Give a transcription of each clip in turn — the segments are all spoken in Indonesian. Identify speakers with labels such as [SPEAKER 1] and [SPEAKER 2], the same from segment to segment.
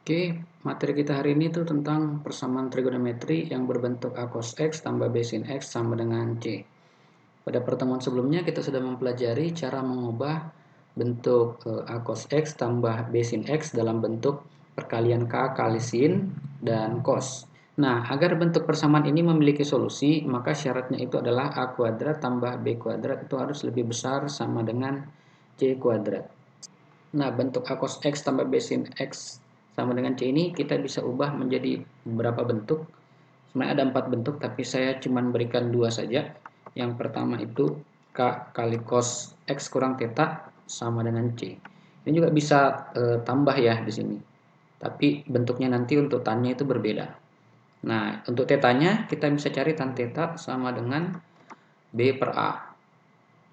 [SPEAKER 1] Oke, materi kita hari ini tuh tentang persamaan trigonometri yang berbentuk A cos X tambah B sin X sama dengan C. Pada pertemuan sebelumnya kita sudah mempelajari cara mengubah bentuk A cos X tambah B sin X dalam bentuk perkalian K kali sin dan cos. Nah, agar bentuk persamaan ini memiliki solusi, maka syaratnya itu adalah A kuadrat tambah B kuadrat itu harus lebih besar sama dengan C kuadrat. Nah, bentuk A cos X tambah B sin X sama dengan C ini kita bisa ubah menjadi beberapa bentuk. Sebenarnya ada 4 bentuk, tapi saya cuma berikan 2 saja. Yang pertama itu K kali cos X kurang theta sama dengan C. Ini juga bisa tambah ya di sini. Tapi bentuknya nanti untuk tannya itu berbeda. Nah, untuk tetanya kita bisa cari tan theta sama dengan B per A.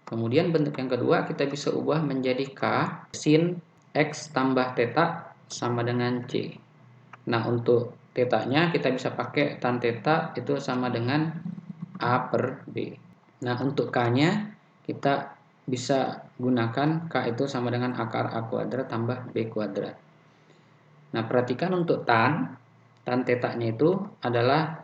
[SPEAKER 1] Kemudian bentuk yang kedua kita bisa ubah menjadi K sin X tambah theta sama dengan C. Nah, untuk tetanya kita bisa pakai tan theta itu sama dengan A per B. Nah, untuk K-nya kita bisa gunakan K itu sama dengan akar A kuadrat tambah B kuadrat. Nah, perhatikan untuk tan tetanya itu adalah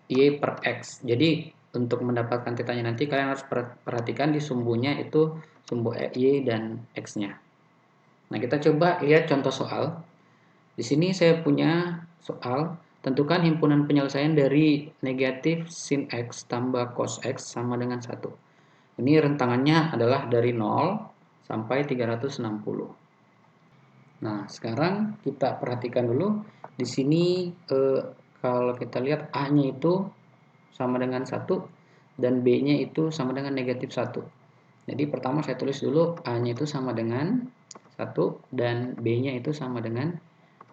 [SPEAKER 1] Y per X. Jadi untuk mendapatkan tetanya nanti kalian harus perhatikan di sumbunya itu sumbu Y dan X-nya. Nah, kita coba lihat contoh soal. Di sini saya punya soal, tentukan himpunan penyelesaian dari negatif sin X tambah cos X sama dengan 1. Ini rentangannya adalah dari 0 sampai 360. Nah, sekarang kita perhatikan dulu. Di sini kalau kita lihat A-nya itu sama dengan 1 dan B-nya itu sama dengan negatif 1. Jadi pertama saya tulis dulu A-nya itu sama dengan 1 dan B-nya itu sama dengan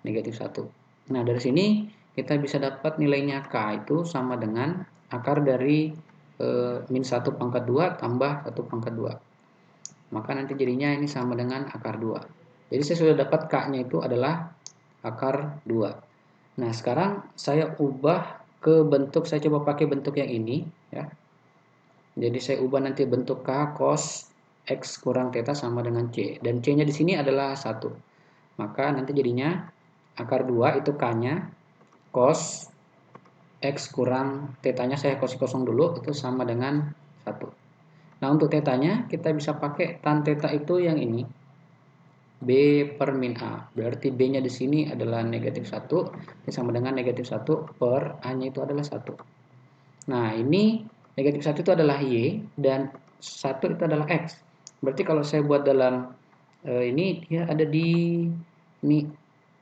[SPEAKER 1] negatif 1. Nah, dari sini kita bisa dapat nilainya K itu sama dengan akar dari min 1 pangkat 2 tambah 1 pangkat 2. Maka nanti jadinya ini sama dengan akar 2. Jadi saya sudah dapat K-nya itu adalah akar 2. Nah, sekarang saya ubah ke bentuk, saya coba pakai bentuk yang ini ya. Jadi saya ubah nanti bentuk K cos X kurang theta sama dengan C. Dan C-nya di sini adalah 1. Maka nanti jadinya akar 2 itu K-nya cos X kurang theta-nya saya kosong dulu itu sama dengan 1. Nah, untuk theta-nya kita bisa pakai tan theta itu yang ini. B per min A. Berarti B-nya di sini adalah negatif 1. Ini sama dengan negatif 1 per A-nya itu adalah 1. Nah, ini negatif 1 itu adalah Y dan 1 itu adalah X. Berarti kalau saya buat dalam ini dia ada di ini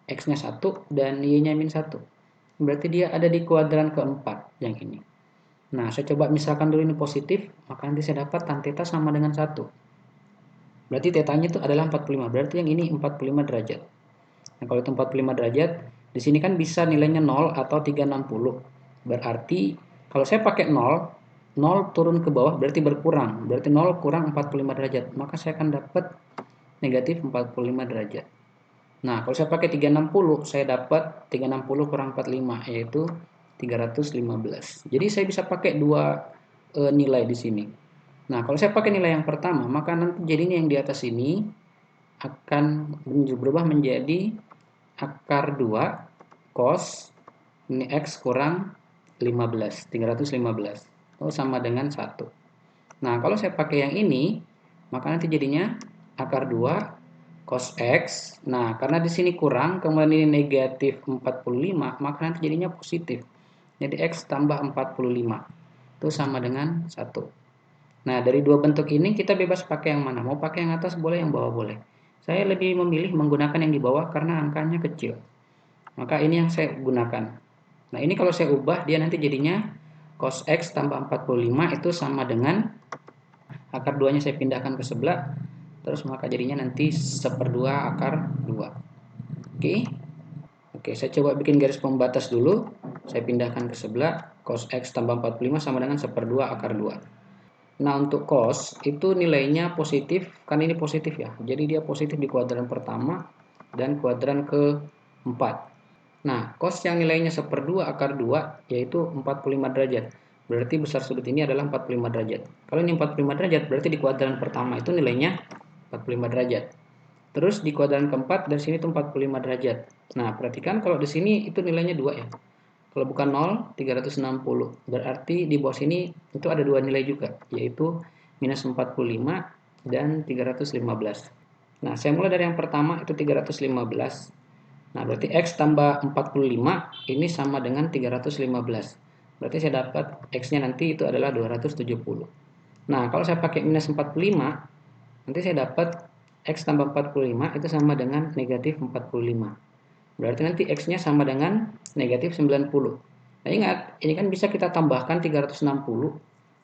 [SPEAKER 1] X-nya 1 dan Y-nya min 1. Berarti dia ada di kuadran keempat yang ini. Nah, saya coba misalkan dulu ini positif, maka nanti saya dapat tan theta sama dengan 1. Berarti tetanya itu adalah 45. Berarti yang ini 45 derajat. Nah, kalau itu 45 derajat, di sini kan bisa nilainya 0 atau 360. Berarti kalau saya pakai 0, 0 turun ke bawah berarti berkurang. Berarti 0 kurang 45 derajat. Maka saya akan dapat negatif 45 derajat. Nah, kalau saya pakai 360, saya dapat 360 kurang 45, yaitu 315. Jadi saya bisa pakai dua nilai di sini. Nah, kalau saya pakai nilai yang pertama, maka nanti jadinya yang di atas ini akan berubah menjadi akar 2 cos ini X kurang 15, 315. Oh, sama dengan 1. Nah, kalau saya pakai yang ini, maka nanti jadinya akar 2 cos X. Nah, karena di sini kurang, kemudian ini negatif 45, maka nanti jadinya positif. Jadi X tambah 45. Itu sama dengan 1. Nah, dari dua bentuk ini kita bebas pakai yang mana. Mau pakai yang atas boleh, yang bawah boleh. Saya lebih memilih menggunakan yang di bawah karena angkanya kecil. Maka ini yang saya gunakan. Nah, ini kalau saya ubah, dia nanti jadinya cos X tambah 45 itu sama dengan akar 2-nya saya pindahkan ke sebelah. Terus maka jadinya nanti 1/2 akar 2. Oke. Oke, saya coba bikin garis pembatas dulu. Saya pindahkan ke sebelah. Cos X tambah 45 sama dengan 1/2 akar 2. Nah, untuk cos itu nilainya positif, kan ini positif ya. Jadi dia positif di kuadran pertama dan kuadran keempat. Nah, cos yang nilainya 1/2 akar 2 yaitu 45 derajat. Berarti besar sudut ini adalah 45 derajat. Kalau ini 45 derajat berarti di kuadran pertama itu nilainya 45 derajat. Terus di kuadran keempat dari sini itu 45 derajat. Nah, perhatikan kalau di sini itu nilainya 2 ya. Kalau bukan 0, 360. Berarti di bawah sini itu ada dua nilai juga, yaitu minus 45 dan 315. Nah, saya mulai dari yang pertama itu 315. Nah, berarti X tambah 45 ini sama dengan 315. Berarti saya dapat X-nya nanti itu adalah 270. Nah, kalau saya pakai minus 45, nanti saya dapat X tambah 45 itu sama dengan negatif 45. Berarti nanti X-nya sama dengan negatif 90. Nah, ingat, ini kan bisa kita tambahkan 360.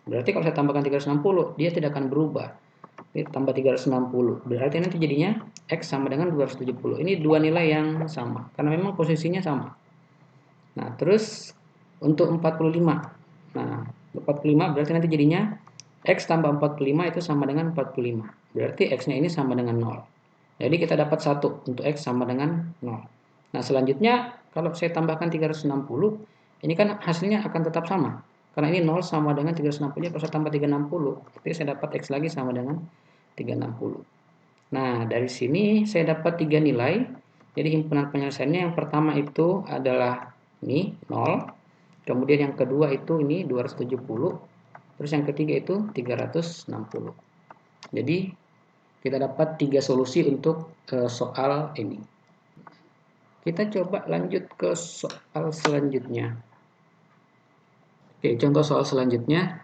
[SPEAKER 1] Berarti kalau saya tambahkan 360, dia tidak akan berubah. Ini tambah 360. Berarti nanti jadinya X sama dengan 270. Ini dua nilai yang sama, karena memang posisinya sama. Nah, terus untuk 45. Nah, 45 berarti nanti jadinya X tambah 45 itu sama dengan 45. Berarti X-nya ini sama dengan 0. Jadi kita dapat 1 untuk X sama dengan 0. Nah, selanjutnya kalau saya tambahkan 360, ini kan hasilnya akan tetap sama. Karena ini 0 sama dengan 360, kalau saya tambah 360, berarti saya dapat X lagi sama dengan 360. Nah, dari sini saya dapat 3 nilai. Jadi himpunan penyelesaiannya yang pertama itu adalah ini 0. Kemudian yang kedua itu ini 270. Terus yang ketiga itu 360. Jadi kita dapat 3 solusi untuk soal ini. Kita coba lanjut ke soal selanjutnya. Oke, contoh soal selanjutnya.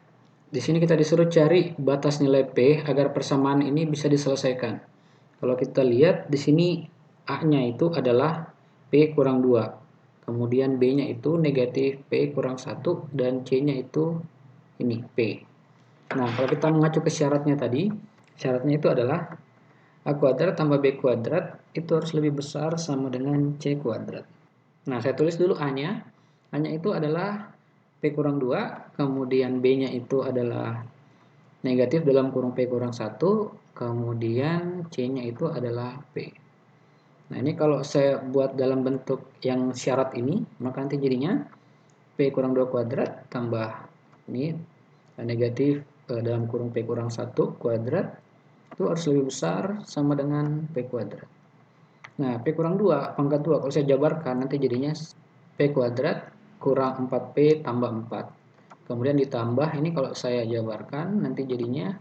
[SPEAKER 1] Di sini kita disuruh cari batas nilai P agar persamaan ini bisa diselesaikan. Kalau kita lihat di sini A-nya itu adalah P kurang 2. Kemudian B-nya itu negatif P kurang 1 dan C-nya itu ini P. Nah, kalau kita mengacu ke syaratnya tadi, syaratnya itu adalah A kuadrat tambah B kuadrat itu harus lebih besar sama dengan C kuadrat. Nah, saya tulis dulu A-nya. A-nya itu adalah P kurang 2, kemudian B-nya itu adalah negatif dalam kurung P kurang 1, kemudian C-nya itu adalah P. Nah, ini kalau saya buat dalam bentuk yang syarat ini, maka nanti jadinya P kurang 2 kuadrat tambah ini negatif dalam kurung P kurang 1 kuadrat itu harus lebih besar sama dengan P kuadrat. Nah, P kurang 2 pangkat 2 kalau saya jabarkan nanti jadinya P kuadrat kurang 4P tambah 4. Kemudian ditambah ini kalau saya jabarkan nanti jadinya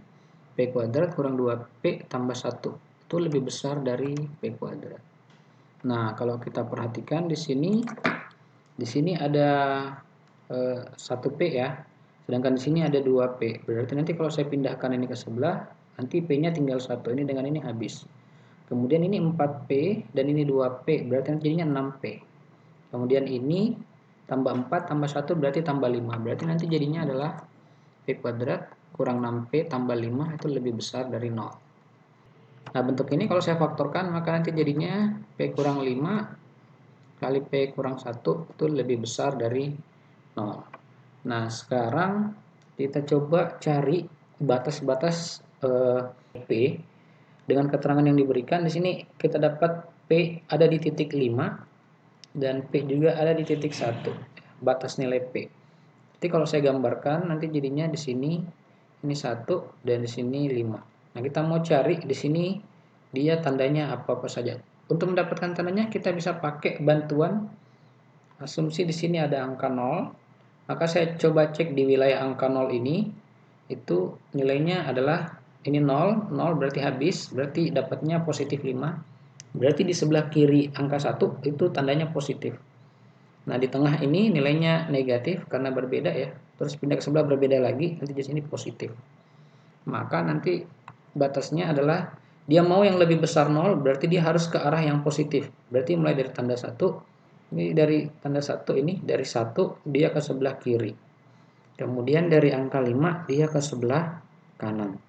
[SPEAKER 1] P kuadrat kurang 2P tambah 1. Itu lebih besar dari P kuadrat. Nah, kalau kita perhatikan di sini ada 1P ya. Sedangkan di sini ada 2P. Berarti nanti kalau saya pindahkan ini ke sebelah, nanti P-nya tinggal 1. Ini dengan ini habis. Kemudian ini 4P dan ini 2P, berarti nanti jadinya 6P. Kemudian ini tambah 4 tambah 1 berarti tambah 5. Berarti nanti jadinya adalah P kuadrat kurang 6P tambah 5 itu lebih besar dari 0. Nah, bentuk ini kalau saya faktorkan maka nanti jadinya P kurang 5 kali P kurang 1 itu lebih besar dari 0. Nah, sekarang kita coba cari batas-batas P dengan keterangan yang diberikan. Di sini kita dapat P ada di titik 5 dan P juga ada di titik 1. Batas nilai P. Jadi kalau saya gambarkan nanti jadinya di sini ini 1 dan di sini 5. Nah, kita mau cari di sini dia tandanya apa-apa saja. Untuk mendapatkan tandanya kita bisa pakai bantuan asumsi di sini ada angka 0. Maka saya coba cek di wilayah angka 0 ini itu nilainya adalah ini 0, 0 berarti habis, berarti dapatnya positif 5. Berarti di sebelah kiri angka 1 itu tandanya positif. Nah, di tengah ini nilainya negatif karena berbeda ya. Terus pindah ke sebelah berbeda lagi, nanti di sini positif. Maka nanti batasnya adalah dia mau yang lebih besar 0, berarti dia harus ke arah yang positif. Berarti mulai dari tanda 1, ini dari tanda 1 ini, dari 1 dia ke sebelah kiri. Kemudian dari angka 5 dia ke sebelah kanan.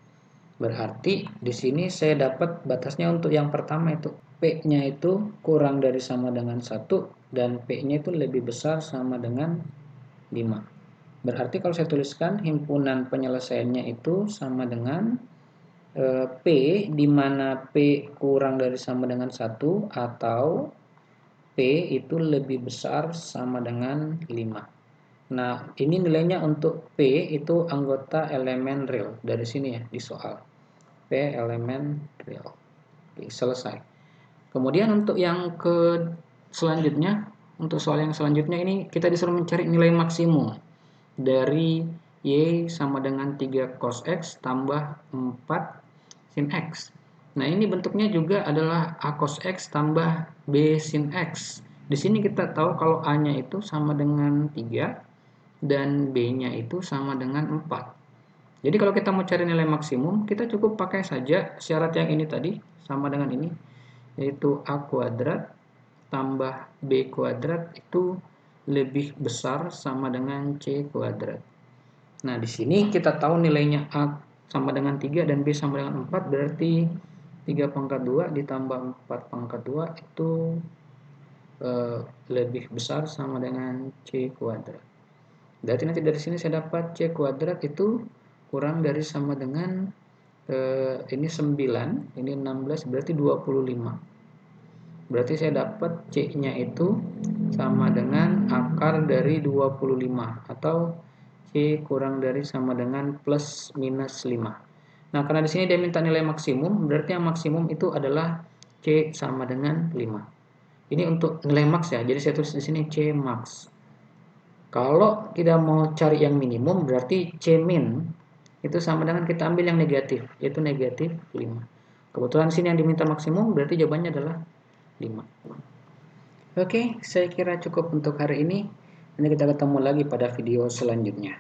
[SPEAKER 1] Berarti di sini saya dapat batasnya untuk yang pertama itu P-nya itu kurang dari sama dengan 1 dan P-nya itu lebih besar sama dengan 5. Berarti kalau saya tuliskan himpunan penyelesaiannya itu sama dengan P di mana P kurang dari sama dengan 1 atau P itu lebih besar sama dengan 5. Nah, ini nilainya untuk P itu anggota elemen real. Dari sini ya di soal. P elemen real. Oke, selesai. Kemudian untuk yang selanjutnya, untuk soal yang selanjutnya ini kita disuruh mencari nilai maksimum dari Y sama dengan 3 cos X tambah 4 sin X. Nah, ini bentuknya juga adalah A cos X tambah B sin X. Di sini kita tahu kalau A-nya itu sama dengan 3 dan B-nya itu sama dengan 4. Jadi kalau kita mau cari nilai maksimum, kita cukup pakai saja syarat yang ini tadi, sama dengan ini, yaitu A kuadrat tambah B kuadrat itu lebih besar sama dengan C kuadrat. Nah, di sini kita tahu nilainya A sama dengan 3 dan B sama dengan 4, berarti 3 pangkat 2 ditambah 4 pangkat 2 itu lebih besar sama dengan C kuadrat. Berarti nanti dari sini saya dapat C kuadrat itu kurang dari sama dengan ini 9, ini 16, berarti 25. Berarti saya dapat C-nya itu sama dengan akar dari 25 atau C kurang dari sama dengan plus minus 5. Nah, karena di sini dia minta nilai maksimum, berarti yang maksimum itu adalah C sama dengan 5. Ini untuk nilai max ya, jadi saya tulis di sini C max. Kalau kita mau cari yang minimum, berarti C min itu sama dengan kita ambil yang negatif, yaitu negatif 5. Kebetulan sini yang diminta maksimum, berarti jawabannya adalah 5. Oke, saya kira cukup untuk hari ini. Nanti kita ketemu lagi pada video selanjutnya.